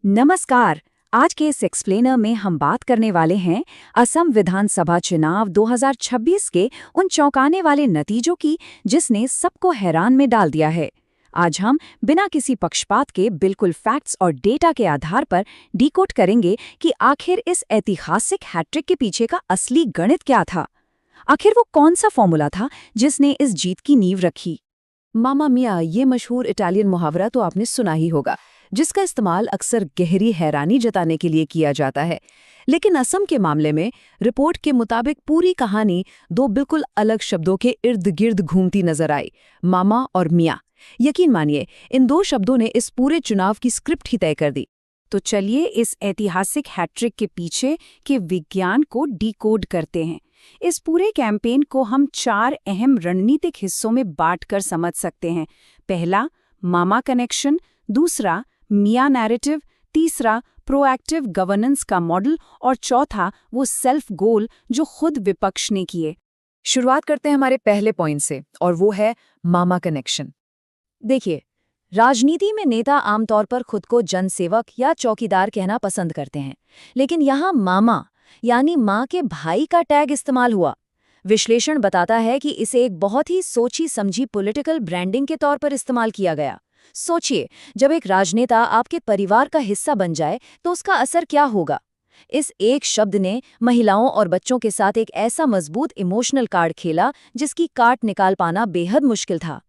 नमस्कार। आज के इस एक्सप्लेनर में हम बात करने वाले हैं असम विधानसभा चुनाव 2026 के उन चौंकाने वाले नतीजों की जिसने सबको हैरान में डाल दिया है। आज हम बिना किसी पक्षपात के बिल्कुल फैक्ट्स और डेटा के आधार पर डिकोड करेंगे कि आखिर इस ऐतिहासिक हैट्रिक के पीछे का असली गणित क्या था। आखिर वो कौन सा फॉर्मूला था जिसने इस जीत की नींव रखी। मामा मिया, ये मशहूर इटालियन मुहावरा तो आपने सुना ही होगा, जिसका इस्तेमाल अक्सर गहरी हैरानी जताने के लिए किया जाता है। लेकिन असम के मामले में रिपोर्ट के मुताबिक पूरी कहानी दो बिल्कुल अलग शब्दों के इर्द गिर्द घूमती नजर आई, मामा और मिया। यकीन मानिए, इन दो शब्दों ने इस पूरे चुनाव की स्क्रिप्ट ही तय कर दी। तो चलिए इस ऐतिहासिक हैट्रिक के पीछे के विज्ञान को डिकोड करते हैं। इस पूरे कैंपेन को हम 4 अहम रणनीतिक हिस्सों में बांटकर समझ सकते हैं। पहला, मामा कनेक्शन। दूसरा, मिया नैरेटिव। तीसरा, प्रोएक्टिव गवर्नेंस का मॉडल। और चौथा, वो सेल्फ गोल जो खुद विपक्ष ने किए। शुरुआत करते हैं हमारे पहले पॉइंट से, और वो है मामा कनेक्शन। देखिए, राजनीति में नेता आमतौर पर खुद को जनसेवक या चौकीदार कहना पसंद करते हैं, लेकिन यहाँ मामा यानी माँ के भाई का टैग इस्तेमाल हुआ। विश्लेषण बताता है कि इसे एक बहुत ही सोची समझी पॉलिटिकल ब्रांडिंग के तौर पर इस्तेमाल किया गया। सोचिए, जब एक राजनेता आपके परिवार का हिस्सा बन जाए तो उसका असर क्या होगा। इस एक शब्द ने महिलाओं और बच्चों के साथ एक ऐसा मजबूत इमोशनल कार्ड खेला जिसकी काट निकाल पाना बेहद मुश्किल था।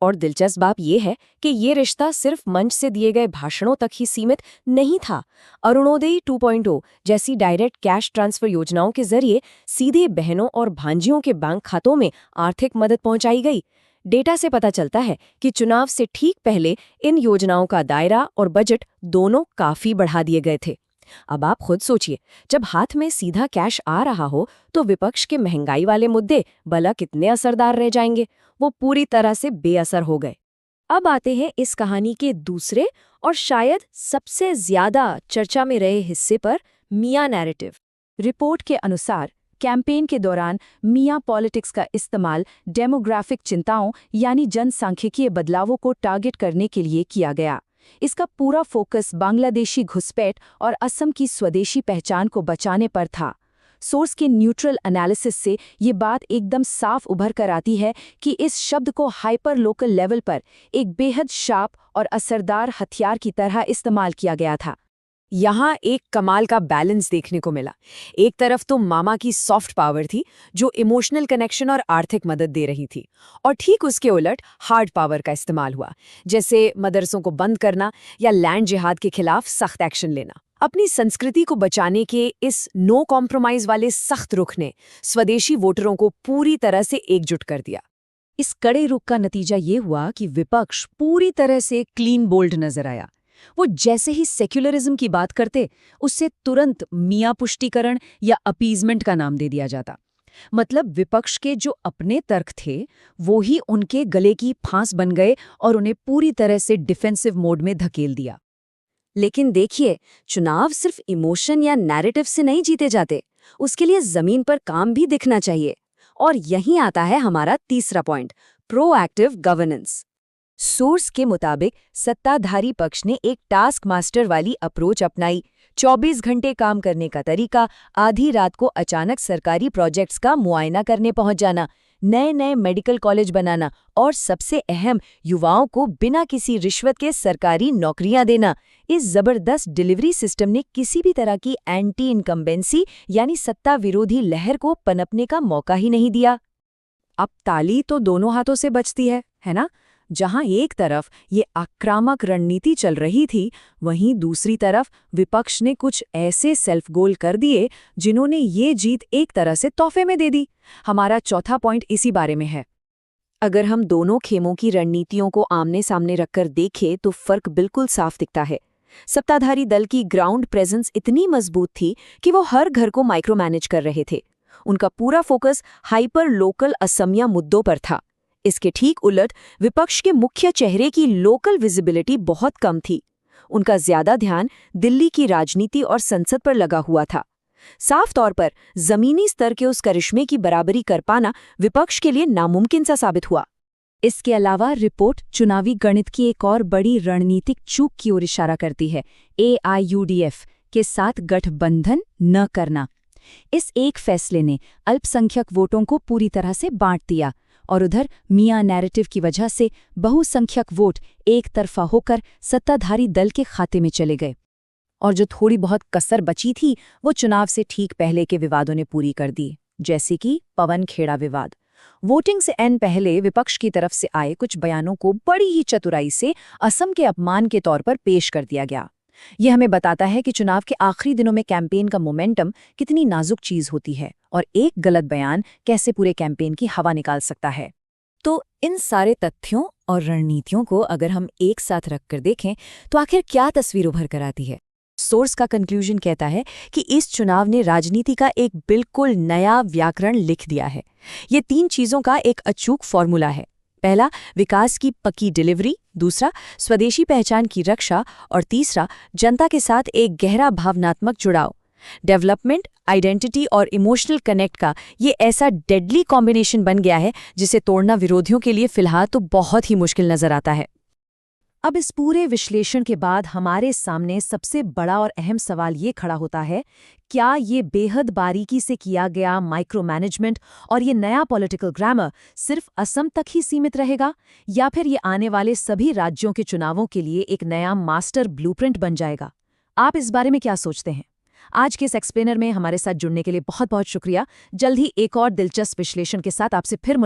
और दिलचस्प बात यह है कि ये रिश्ता सिर्फ मंच से दिए गए भाषणों तक ही सीमित नहीं था। अरुणोदय 2.0 जैसी डायरेक्ट कैश ट्रांसफर योजनाओं के जरिए सीधे बहनों और भांजियों के बैंक खातों में आर्थिक मदद पहुंचाई गई। डेटा से पता चलता है कि चुनाव से ठीक पहले इन योजनाओं का दायरा और बजट दोनों काफी बढ़ा दिए गए थे। अब आप खुद सोचिए, जब हाथ में सीधा कैश आ रहा हो तो विपक्ष के महंगाई वाले मुद्दे भला कितने असरदार रह जाएंगे। वो पूरी तरह से बेअसर हो गए। अब आते हैं इस कहानी के दूसरे और शायद सबसे ज्यादा चर्चा में रहे हिस्से पर, मिया नैरेटिव। रिपोर्ट के अनुसार कैंपेन के दौरान मिया पॉलिटिक्स का इस्तेमाल डेमोग्राफिक चिंताओं यानी जनसांख्यिकीय बदलावों को टारगेट करने के लिए किया गया। इसका पूरा फोकस बांग्लादेशी घुसपैठ और असम की स्वदेशी पहचान को बचाने पर था। सोर्स के न्यूट्रल एनालिसिस से ये बात एकदम साफ उभर कर आती है कि इस शब्द को हाइपर लोकल लेवल पर एक बेहद शार्प और असरदार हथियार की तरह इस्तेमाल किया गया था। यहाँ एक कमाल का बैलेंस देखने को मिला। एक तरफ तो मामा की सॉफ्ट पावर थी जो इमोशनल कनेक्शन और आर्थिक मदद दे रही थी, और ठीक उसके उलट हार्ड पावर का इस्तेमाल हुआ, जैसे मदरसों को बंद करना या लैंड जिहाद के खिलाफ सख्त एक्शन लेना। अपनी संस्कृति को बचाने के इस नो कॉम्प्रोमाइज वाले सख्त रुख ने स्वदेशी वोटरों को पूरी तरह से एकजुट कर दिया। इस कड़े रुख का नतीजा ये हुआ कि विपक्ष पूरी तरह से क्लीन बोल्ड नजर आया। वो जैसे ही सेक्युलरिज्म की बात करते, उससे तुरंत मियाँ पुष्टिकरण या अपीजमेंट का नाम दे दिया जाता। मतलब विपक्ष के जो अपने तर्क थे वो ही उनके गले की फांस बन गए और उन्हें पूरी तरह से डिफेंसिव मोड में धकेल दिया। लेकिन देखिए, चुनाव सिर्फ इमोशन या नैरेटिव से नहीं जीते जाते, उसके लिए जमीन पर काम भी दिखना चाहिए। और यहीं आता है हमारा तीसरा पॉइंट, प्रोएक्टिव गवर्नेंस। सोर्स के मुताबिक सत्ताधारी पक्ष ने एक टास्क मास्टर वाली अप्रोच अपनाई। 24 घंटे काम करने का तरीका, आधी रात को अचानक सरकारी प्रोजेक्ट्स का मुआयना करने पहुंच जाना, नए नए मेडिकल कॉलेज बनाना और सबसे अहम, युवाओं को बिना किसी रिश्वत के सरकारी नौकरियां देना। इस जबरदस्त डिलीवरी सिस्टम ने किसी भी तरह की एंटी इनकम्बेंसी यानी सत्ता विरोधी लहर को पनपने का मौका ही नहीं दिया। अब ताली तो दोनों हाथों से बजती है ना? जहां एक तरफ ये आक्रामक रणनीति चल रही थी, वहीं दूसरी तरफ विपक्ष ने कुछ ऐसे सेल्फ गोल कर दिए जिन्होंने ये जीत एक तरह से तोहफे में दे दी। हमारा चौथा पॉइंट इसी बारे में है। अगर हम दोनों खेमों की रणनीतियों को आमने सामने रखकर देखें तो फर्क बिल्कुल साफ दिखता है। सत्ताधारी दल की ग्राउंड प्रेजेंस इतनी मजबूत थी कि वो हर घर को माइक्रो मैनेज कर रहे थे। उनका पूरा फोकस हाइपर लोकल असमिया मुद्दों पर था। इसके ठीक उलट विपक्ष के मुख्य चेहरे की लोकल विजिबिलिटी बहुत कम थी। उनका ज्यादा ध्यान दिल्ली की राजनीति और संसद पर लगा हुआ था। साफ तौर पर जमीनी स्तर के उस करिश्मे की बराबरी कर पाना विपक्ष के लिए नामुमकिन सा साबित हुआ। इसके अलावा रिपोर्ट चुनावी गणित की एक और बड़ी रणनीतिक चूक की ओर इशारा करती है, AIUDF के साथ गठबंधन न करना। इस एक फैसले ने अल्पसंख्यक वोटों को पूरी तरह से बांट दिया और उधर मियां नैरेटिव की वजह से बहुसंख्यक वोट एक तरफा होकर सत्ताधारी दल के खाते में चले गए। और जो थोड़ी बहुत कसर बची थी वो चुनाव से ठीक पहले के विवादों ने पूरी कर दी, जैसे कि पवन खेड़ा विवाद। वोटिंग से एन पहले विपक्ष की तरफ से आए कुछ बयानों को बड़ी ही चतुराई से असम के अपमान के तौर पर पेश कर दिया गया। यह हमें बताता है कि चुनाव के आखिरी दिनों में कैंपेन का मोमेंटम कितनी नाजुक चीज होती है और एक गलत बयान कैसे पूरे कैंपेन की हवा निकाल सकता है। तो इन सारे तथ्यों और रणनीतियों को अगर हम एक साथ रखकर देखें तो आखिर क्या तस्वीर उभर कर आती है? सोर्स का कंक्लूजन कहता है कि इस चुनाव ने राजनीति का एक बिल्कुल नया व्याकरण लिख दिया है। ये 3 चीजों का एक अचूक फॉर्मूला है। पहला, विकास की पक्की डिलीवरी, दूसरा, स्वदेशी पहचान की रक्षा और तीसरा, जनता के साथ एक गहरा भावनात्मक जुड़ाव। डेवलपमेंट, आइडेंटिटी और इमोशनल कनेक्ट का ये ऐसा डेडली कॉम्बिनेशन बन गया है जिसे तोड़ना विरोधियों के लिए फिलहाल तो बहुत ही मुश्किल नजर आता है। अब इस पूरे विश्लेषण के बाद हमारे सामने सबसे बड़ा और अहम सवाल ये खड़ा होता है, क्या ये बेहद बारीकी से किया गया माइक्रो मैनेजमेंट और ये नया पॉलिटिकल ग्रामर सिर्फ असम तक ही सीमित रहेगा, या फिर ये आने वाले सभी राज्यों के चुनावों के लिए एक नया मास्टर ब्लूप्रिंट बन जाएगा? आप इस बारे में क्या सोचते हैं? आज के इस एक्सप्लेनर में हमारे साथ जुड़ने के लिए बहुत बहुत शुक्रिया। जल्द ही एक और दिलचस्प विश्लेषण के साथ आपसे फिर